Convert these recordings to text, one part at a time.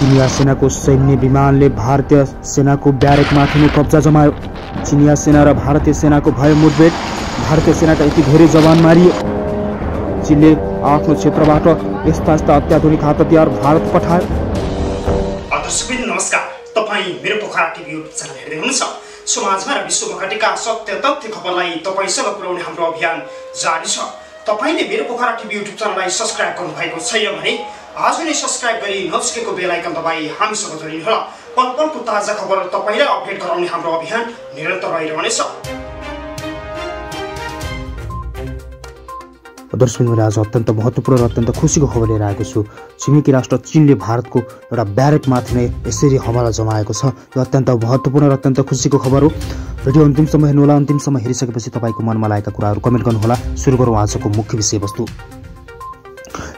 चिनिया सेनाको सैन्य विमानले भारतीय सेनाको ब्यारेकमाथि नै कब्जा जमायो। चिनिया सेना र भारतीय सेनाको भयो मुठभेड। भारतीय सेनाका यति धेरै जवान मारिए। चीनले आफ्नो क्षेत्रबाट यस्ता अत्याधुनिक हात-हतियार भारत पठायो। दर्शकबिन नमस्कार, तपाईँ मेरो पोखरा टिभी युट्युब च्यानल हेर्दै हुनुहुन्छ। समाजमा र विश्वमा घटेका सत्य तथ्य खबरलाई तपाईसँग पुर्याउने हाम्रो अभियान जारी छ। तपाईले मेरो पोखरा टिभी युट्युब च्यानललाई सब्स्क्राइब गर्नुभएको छैन भने आज नै सब्स्क्राइब गरी नजिकैको बेल आइकन दबाई हामीसँग जोडिनुहोला। पल पलको ताजा खबर तपाईलाई अपडेट गराउने हाम्रो अभियान निरन्तर रहिरहनेछ। दर्शकबिन आज अत्यन्त महत्त्वपूर्ण र अत्यन्त खुसीको खबर लिएर आएको छु। छिमेकी राष्ट्र चीनले भारतको एउटा ब्यारेकमाथि नै यसरी हमला जमाएको छ। यो अत्यन्त महत्त्वपूर्ण र अत्यन्त खुसीको खबर हो। भिडियो अन्तिमसम्म हेर्नुहोला। अन्तिमसम्म हेरिसकेपछि तपाईँको मनमा लागेका कुराहरू कमेन्ट गर्नुहोला। सुरु गरौँ आजको मुख्य विषयवस्तु।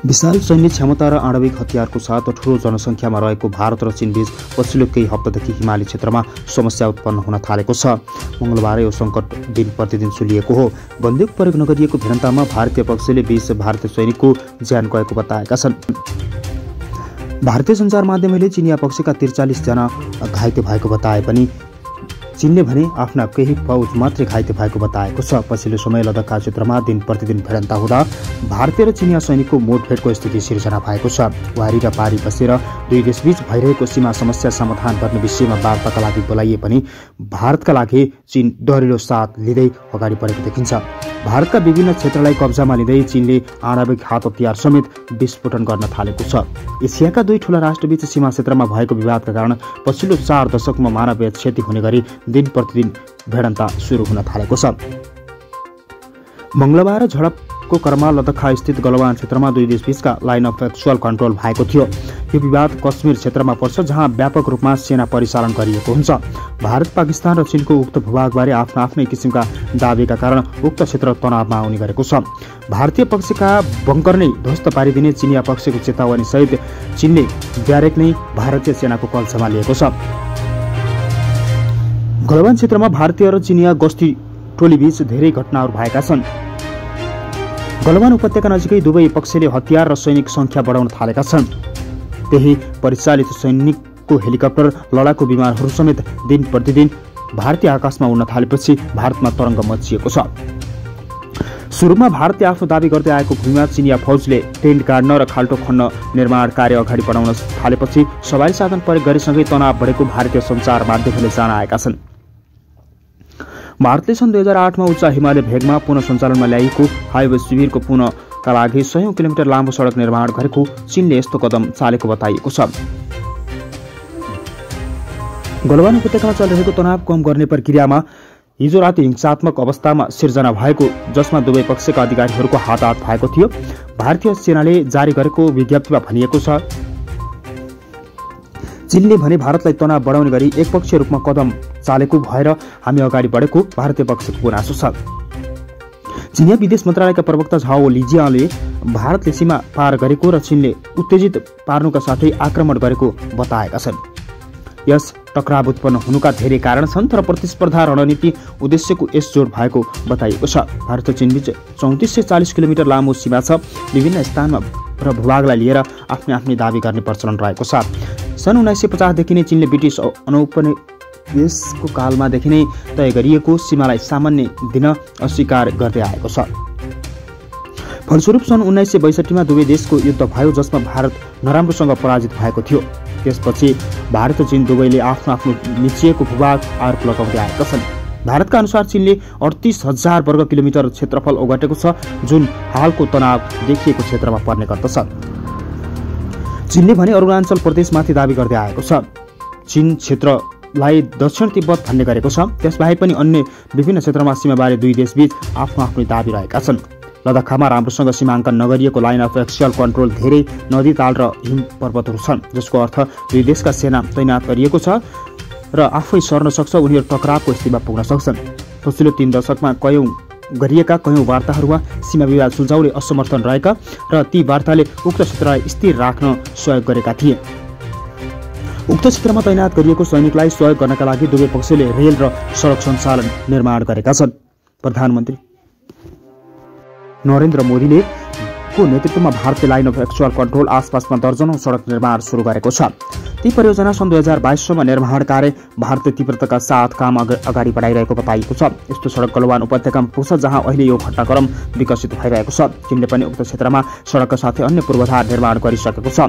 विशाल सैन्य क्षमता र आणविक हतियारको साथ ठूलो जनसङ्ख्यामा रहेको भारत र चीनबीच पछिल्लो केही हप्तादेखि हिमाली क्षेत्रमा समस्या उत्पन्न हुन थालेको छ। मङ्गलबार यो सङ्कट दिन प्रतिदिन सुलिएको हो। बन्दुक प्रयोग नगरिएको भिडन्तमा भारतीय पक्षले 20 भारतीय सैनिकको ज्यान गएको बताएका छन्। भारतीय सञ्चार माध्यमले चिनिया पक्षका 43 जना घाइते भएको बताए पनि चीनले भने आफ्ना केही फौज मात्रै घाइते भएको बताएको छ। पछिल्लो समय लद्दाखका क्षेत्रमा दिन प्रतिदिन भिडन्त हुँदा भारतीय र चिनिया सैनिकको मोडभेडको स्थिति सिर्जना भएको छ। वारी र पारी बसेर दुई देशबीच भइरहेको सीमा समस्या समाधान गर्ने विषयमा वार्ताका लागि बोलाइए पनि भारतका लागि चीन डरिलो साथ लिँदै अगाडि बढेको देखिन्छ। भारतका विभिन्न क्षेत्रलाई कब्जामा लिँदै चीनले आणविक हात-हतियार समेत विस्फोटन गर्न थालेको छ। एसियाका दुई ठूला राष्ट्रबीच सीमा क्षेत्रमा भएको विवादका कारण पछिल्लो 4 दशकमा मानवीय क्षति हुने गरी दिन प्रतिदिन भिडन्त सुरु हुन थालेको छ। मङ्गलबार झडपको क्रममा लद्दाख स्थित गलवान क्षेत्रमा दुई देशबीचका लाइन अफ एक्चुअल कन्ट्रोल भएको थियो। यो विवाद कश्मीर क्षेत्रमा पर्छ, जहाँ व्यापक रूपमा सेना परिचालन गरिएको हुन्छ। भारत, पाकिस्तान र चीनको उक्त भूभागबारे आफ्ना आफ्नै किसिमका दाबीका कारण उक्त क्षेत्र तनावमा आउने गरेको छ। भारतीय पक्षका बङ्कर नै ध्वस्त पारिदिने चिनिया पक्षको चेतावनी सहित चीनले ब्यारेक नै भारतीय सेनाको कब्जामा लिएको छ। गलवान क्षेत्रमा भारतीय र चिनिया गस्ती टोलीबीच धेरै घटनाहरू भएका छन्। गलवान उपत्यका नजिकै दुवै पक्षले हतियार र सैनिक सङ्ख्या बढाउन थालेका छन्। त्यही परिचालित सैनिकको हेलिकप्टर, लडाकु विमानहरू समेत दिन प्रतिदिन भारतीय आकाशमा उड्न थालेपछि भारतमा तरङ्ग मचिएको छ। सुरुमा भारतले आफ्नो दाबी गर्दै आएको भूमिमा चिनिया फौजले टेन्ट गाड्न र खाल्टो खन्न निर्माण कार्य अगाडि बढाउन थालेपछि सवारी साधन प्रयोग गरेसँगै तनाव बढेको भारतीय सञ्चार माध्यमले जनाएका छन्। भारतले सन् 2008 मा उच्च हिमालय भेगमा पुनः सञ्चालनमा ल्याइएको हाइवे शिविरको पुनःका लागि 100 किलोमिटर लामो सडक निर्माण गरेको चीनले यस्तो कदम चालेको बताइएको छ। गलवान उपत्यकामा चलिरहेको तनाव कम गर्ने प्रक्रियामा हिजो राति हिंसात्मक अवस्थामा सिर्जना भएको, जसमा दुवै पक्षका अधिकारीहरूको हात भएको थियो। भारतीय सेनाले जारी गरेको विज्ञप्तिमा भनिएको छ, चीनले भने भारतलाई तनाव बढाउने गरी एकपक्षीय रूपमा कदम चालेको भएर हामी अगाडि बढेको भारतीय पक्षको गुनासो छ। चिनिया विदेश मन्त्रालयका प्रवक्ता झाओ लिजियाले भारतले सीमा पार गरेको र चीनले उत्तेजित पार्नुका साथै आक्रमण गरेको बताएका छन्। यस टकराव उत्पन्न हुनुका धेरै कारण छन्, तर प्रतिस्पर्धा रणनीति उद्देश्यको यस जोड भएको बताइएको छ। भारत र चीनबीच 3440 किलोमिटर लामो सीमा छ। विभिन्न स्थानमा र भूभागलाई लिएर आफ्नै आफ्नै दावी गर्ने प्रचलन रहेको छ। सन् 1950 देखि नै चीनले ब्रिटिस औपनिवेशको कालमादेखि नै तय गरिएको सीमालाई सामान्य दिन अस्वीकार गर्दै आएको छ। फलस्वरूप सन् 1962 मा दुवै देशको युद्ध भयो, जसमा भारत नराम्रोसँग पराजित भएको थियो। त्यसपछि भारत र चीन दुवैले आफ्नो आफ्नो मिचिएको भूभाग आरोप लगाउँदै आएका छन्। भारतका अनुसार चीनले 38,000 वर्ग किलोमिटर क्षेत्रफल ओगटेको छ, जुन हालको तनाव देखिएको क्षेत्रमा पर्ने गर्दछ। चीनले भने अरुणाञ्चल प्रदेशमाथि दाबी गर्दै आएको छ। चीन क्षेत्रलाई दक्षिण तिब्बत भन्ने गरेको छ। त्यसबाहेक पनि अन्य विभिन्न क्षेत्रमा सीमाबारे दुई देशबीच आफ्नो आफ्नै दाबी रहेका छन्। लद्दाखमा राम्रोसँग सीमाङ्कन नगरिएको लाइन अफ एक्चुअल कन्ट्रोल धेरै नदी, ताल र हिम पर्वतहरू छन्, जसको अर्थ दुई देशका सेना तैनात गरिएको छ र आफै सर्न सक्छ। उनीहरू टकरावको स्थितिमा पुग्न सक्छन्। पछिल्लो 3 दशकमा गरिएका कयौं वार्ताहरूमा सीमा विवाद सुल्झाउने असमर्थन रहेका र ती वार्ताले उक्त क्षेत्रलाई स्थिर राख्न सहयोग गरेका थिए। उक्त क्षेत्रमा तैनात गरिएको सैनिकलाई सहयोग गर्नका लागि दुवै पक्षले रेल र सडक सञ्चालन निर्माण गरेका छन्। प्रधानमन्त्री नरेन्द्र मोदीले को नेतृत्वमा भारतले लाइन अफ एक्चुअल कन्ट्रोल आसपासमा दर्जनौं सडक निर्माण सुरु गरेको छ। ती परियोजना सन् 2022 निर्माण कार्य भारतीय तीव्रताका साथ काम अगाडि बढाइरहेको बताइएको छ। यस्तो सडक गलवान उपत्यकामा पुग्छ जहाँ अहिले यो घटनाक्रम विकसित भइरहेको छ। चीनले पनि उक्त क्षेत्रमा सडकका साथै अन्य पूर्वाधार निर्माण गरिसकेको छ।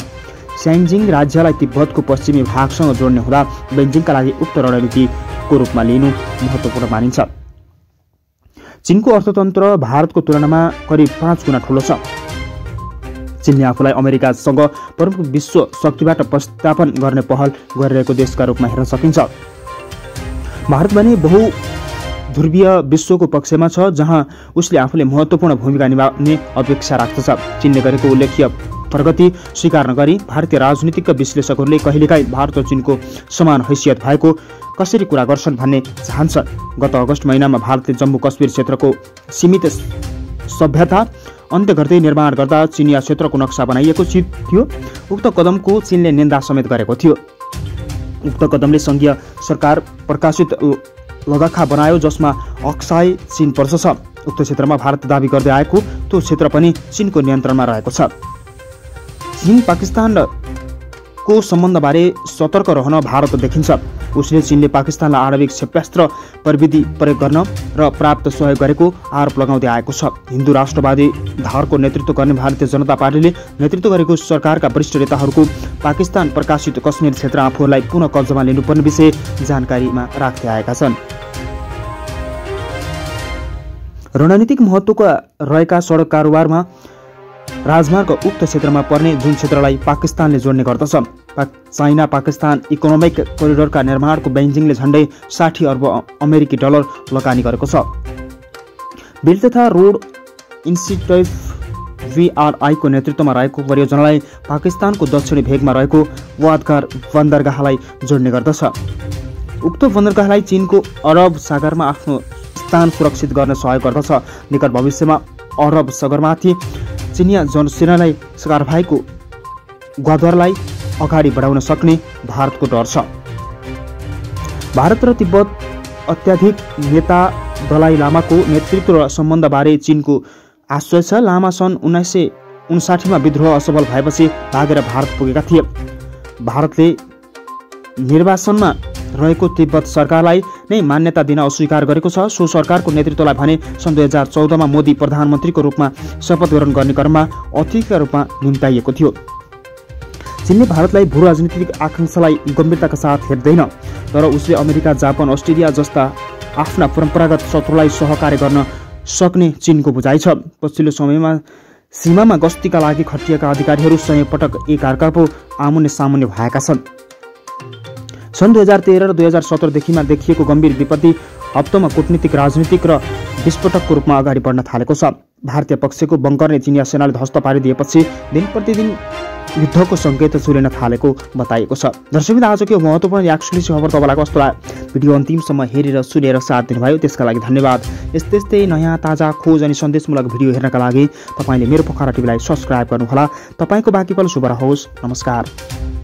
स्याङ्जिङ राज्यलाई तिब्बतको पश्चिमी भागसँग जोड्ने हुँदा बेजिङका लागि उक्त रणनीतिको रूपमा लिनु महत्त्वपूर्ण मानिन्छ। चीनको अर्थतन्त्र भारतको तुलनामा करिब 5 गुणा ठूलो छ। चीनले आफूलाई अमेरिकासँग प्रमुख विश्व शक्तिबाट प्रतिस्थापन गर्ने पहल गरिरहेको देशका रूपमा हेर्न सकिन्छ। भारत भने बहुध्रुवीय विश्वको पक्षमा छ जहाँ उसले आफूले महत्त्वपूर्ण भूमिका निभाउने अपेक्षा राख्दछ। चीनले गरेको उल्लेख्य प्रगति स्वीकार नगरी भारतीय राजनीतिक विश्लेषकहरूले कहिलेकाहीँ भारत र चीनको समान हैसियत भएको कसरी कुरा गर्छन् भन्ने चाहन्छन्। गत अगस्त महिनामा भारतले जम्मू कश्मीर क्षेत्रको सीमित सभ्यता अन्त्य गर्दै निर्माण गर्दा चीनिया क्षेत्रको नक्सा बनाइएको थियो। उक्त कदमको चीनले निन्दा समेत गरेको थियो। उक्त कदमले संघीय सरकार प्रकाशित लगाखा बनायो जसमा अक्साई चीन पर्दछ। उक्त क्षेत्रमा भारत दाबी गर्दै आएको त्यो क्षेत्र पनि चीनको नियन्त्रणमा रहेको छ। चीन पाकिस्तानको सम्बन्धबारे सतर्क रहन भारत देखिन्छ। उसले चीनले पाकिस्तानलाई आणविक क्षेपणास्त्र प्रविधि प्रयोग गर्न र प्राप्त सहयोग गरेको आरोप लगाउँदै आएको छ। हिन्दू राष्ट्रवादी धारको नेतृत्व गर्ने भारतीय जनता पार्टीले नेतृत्व गरेको सरकारका वरिष्ठ नेताहरूको पाकिस्तान प्रकाशित कश्मीर क्षेत्र आफूहरूलाई पुनः कब्जामा लिनुपर्ने विषय जानकारीमा राख्दै आएका छन्। रणनीतिक महत्त्वका रहेका सडक कारोबारमा राजमार्ग उक्त क्षेत्रमा पर्ने जुन क्षेत्रलाई पाकिस्तानले जोड्ने गर्दछ। चाइना पाकिस्तान इकोनोमिक कोरिडोरका निर्माणको बेजिङले झण्डै 60 अर्ब अमेरिकी डलर लगानी गरेको छ। बिल्ड तथा रोड इनिसिएटिभ VRI को नेतृत्वमा रहेको परियोजनालाई पाकिस्तानको दक्षिणी भेगमा रहेको वादगार बन्दरगाहलाई जोड्ने गर्दछ। उक्त बन्दरगाहलाई चीनको अरब सागरमा आफ्नो स्थान सुरक्षित गर्न सहयोग गर्दछ। निकट भविष्यमा अरब सागरमाथि चीनिया जनसेनालाई कारबाहीको ग्वादरलाई अगाडि बढाउन सक्ने भारतको डर छ। भारत र तिब्बत अत्याधिक नेता दलाई लामाको नेतृत्व र सम्बन्धबारे चीनको आश्चर्य छ। लामा सन् 1959 मा विद्रोह असफल भएपछि भागेर भारत पुगेका थिए। भारतले निर्वासनमा रहेको तिब्बत सरकारलाई नै मान्यता दिन अस्वीकार गरेको छ। सो सरकारको नेतृत्वलाई भने सन् 2014 मा मोदी प्रधानमन्त्रीको रूपमा शपथ ग्रहण गर्ने क्रममा अतिथिका रूपमा निम्ताइएको थियो। चीनले भारतलाई भू राजनीतिक आकांक्षालाई गम्भीरताका साथ हेर्दैन, तर उसले अमेरिका, जापान, अस्ट्रेलिया जस्ता आफ्ना परम्परागत शत्रुलाई सहकार्य गर्न सक्ने चीनको बुझाइ छ। पछिल्लो समयमा सीमामा गस्तीका लागि खटिएका अधिकारीहरू सयौं पटक एकअर्काको आमुन्ने सामुन्ने भएका छन्। सन् 2013 र 2017 देखिमा देखिएको गम्भीर विपत्ति हप्तामा कूटनीतिक, राजनीतिक र विस्फोटकको रूपमा अगाडि बढ्न थालेको छ। भारतीय पक्षको बङ्करले चिनिया सेनाले ध्वस्त पारिदिएपछि दिन प्रतिदिन युद्धको सङ्केत चुलिन थालेको बताइएको छ। दर्शकवृन्द, आजको महत्त्वपूर्ण एक्सक्लुसिभ खबर तपाईँलाई कस्तो लाग्यो? भिडियो अन्तिमसम्म हेरेर सुनेर साथ दिनुभयो त्यसका लागि धन्यवाद। यस्तै नयाँ ताजा खोज अनि सन्देशमूलक भिडियो हेर्नका लागि तपाईँले मेरो पोखरा टिभीलाई सब्स्क्राइब गर्नुहोला। तपाईँको बाँकी पल शुभ रहोस्। नमस्कार।